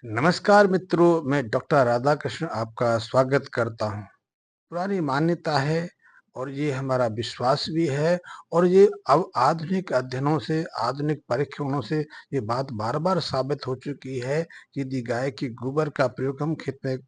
नमस्कार मित्रों, मैं डॉक्टर राधाकृष्ण आपका स्वागत करता हूँ। पुरानी मान्यता है और ये हमारा विश्वास भी है और ये अब आधुनिक अध्ययनों से, आधुनिक परीक्षणों से ये बात बार-बार साबित हो चुकी है कि यदि गाय के गोबर का प्रयोग हम खेत में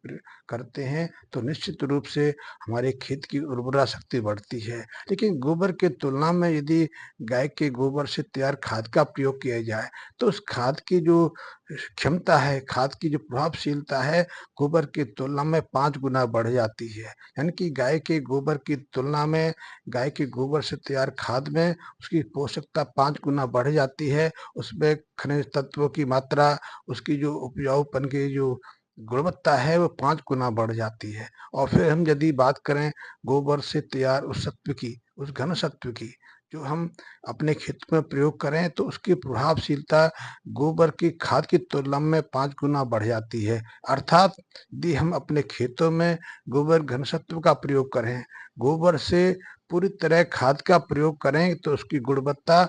करते हैं, तो निश्चित रूप से हमारे खेत की उर्वरा शक्ति बढ़ती है। लेकिन गोबर के तुलना में यदि गाय के गोबर से तैयार खाद का प्रयोग किया जाए, तो उस खाद की जो क्षमता है, खाद की जो प्रभावशीलता है, गोबर की तुलना में 5 गुना बढ़ जाती है। यानी कि गाय के गोबर की तुलना में गाय के गोबर से तैयार खाद में उसकी पोषकता 5 गुना बढ़ जाती है। उसमें खनिज तत्वों की मात्रा, उसकी जो उपजाऊपन की जो गुणवत्ता है वो 5 गुना बढ़ जाती है। और फिर हम यदि बात करें गोबर से तैयार उस सत्व की, उस घन सत्व की, जो हम अपने खेत में प्रयोग करें तो उसकी प्रभावशीलता गोबर की खाद की तुलना में 5 गुना बढ़ जाती है। अर्थात यदि हम अपने खेतों में गोबर घनसत्व का प्रयोग करें, गोबर से पूरी तरह खाद का प्रयोग करें तो उसकी गुणवत्ता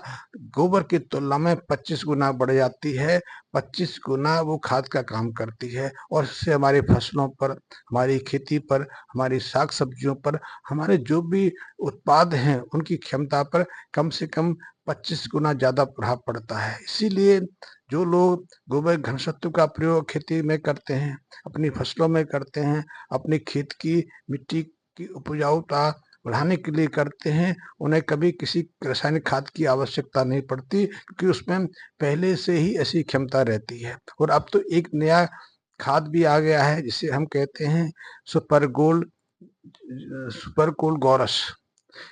गोबर की तुलना में 25 गुना बढ़ जाती है। 25 गुना वो खाद का काम करती है और इससे हमारी फसलों पर, हमारी खेती पर, हमारी साग-सब्जियों पर, हमारे जो भी उत्पाद हैं उनकी क्षमता पर कम से कम 25 गुना ज़्यादा प्रभाव पड़ता है। इसीलिए जो लोग गोबर घनसत्व का प्रयोग खेती में करते हैं, अपनी फसलों में करते हैं, अपने खेत की मिट्टी की उपजाऊता बढ़ाने के लिए करते हैं, उन्हें कभी किसी रासायनिक खाद की आवश्यकता नहीं पड़ती क्योंकि उसमें पहले से ही ऐसी क्षमता रहती है। और अब तो एक नया खाद भी आ गया है जिसे हम कहते हैं सुपर गोल्ड सुपर गोल्ड गौरस।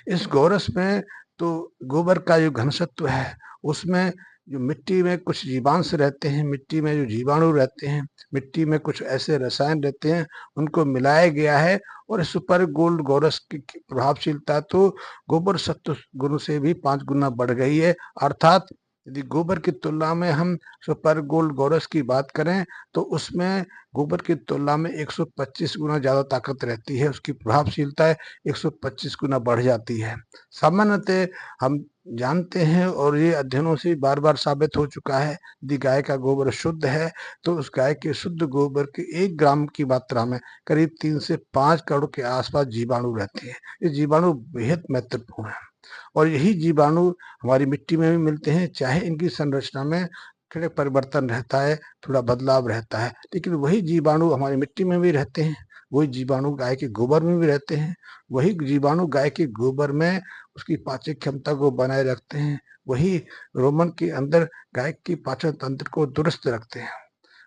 इस गोरस में तो गोबर का जो घनसत्व है, उसमें जो मिट्टी में कुछ जीवांश रहते हैं, मिट्टी में जो जीवाणु रहते हैं, मिट्टी में कुछ ऐसे रसायन रहते हैं, उनको मिलाया गया है और सुपर गोल्ड गौरस की प्रभावशीलता तो गोबर सत्व गुण से भी 5 गुना बढ़ गई है। अर्थात यदि गोबर की तुलना में हम सुपर गोल्ड गौरस की बात करें, तो उसमें गोबर की तुलना में 125 गुना ज़्यादा ताकत रहती है, उसकी प्रभावशीलता 125 गुना बढ़ जाती है। सामान्यतः हम जानते हैं और ये अध्ययनों से बार-बार साबित हो चुका है, यदि गाय का गोबर शुद्ध है, तो उस गाय के शुद्ध गोबर के 1 ग्राम की मात्रा में करीब 3 से 5 करोड़ के आस-पास जीवाणु रहते हैं। ये जीवाणु बेहद महत्वपूर्ण हैं और यही जीवाणु हमारी मिट्टी में भी मिलते हैं, चाहे इनकी संरचना में थोड़े परिवर्तन रहता है, थोड़ा बदलाव रहता है, लेकिन वही जीवाणु हमारी मिट्टी में भी रहते हैं, वही जीवाणु गाय के गोबर में भी रहते हैं, वही जीवाणु गाय के गोबर में उसकी पाचक क्षमता को बनाए रखते हैं, वही रोमन के अंदर गाय की पाचन तंत्र को दुरुस्त रखते हैं।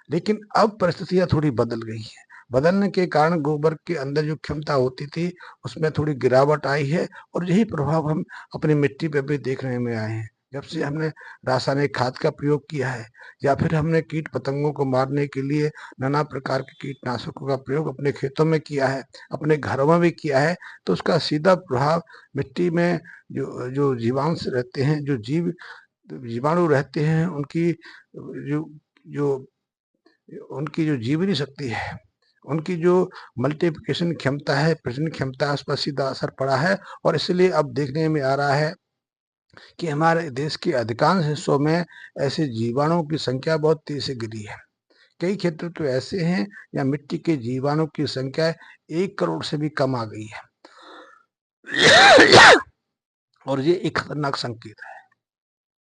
लेकिन अब परिस्थितियाँ थोड़ी बदल गई हैं। बदलने के कारण गोबर के अंदर जो क्षमता होती थी, उसमें थोड़ी गिरावट आई है और यही प्रभाव हम अपनी मिट्टी पे भी देखने में आए हैं। जब से हमने रासायनिक खाद का प्रयोग किया है या फिर हमने कीट-पतंगों को मारने के लिए नाना प्रकार के कीटनाशकों का प्रयोग अपने खेतों में किया है, अपने घरों में भी किया है, तो उसका सीधा प्रभाव मिट्टी में जो जो जीवांश रहते हैं, जो जीवाणु रहते हैं, जो जो उनकी जो जीवनी शक्ति है, उनकी जो मल्टीप्लिकेशन क्षमता है, प्रजनन क्षमता है, उस पर सीधा असर पड़ा है और इसलिए अब देखने में आ रहा है कि हमारे देश के अधिकांश हिस्सों में ऐसे जीवाणुओं की संख्या बहुत तेज़ी से गिरी है। कई क्षेत्र तो ऐसे हैं जहाँ मिट्टी के जीवाणु की संख्या 1 करोड़ से भी कम आ गई है और ये एक खतरनाक संकेत है।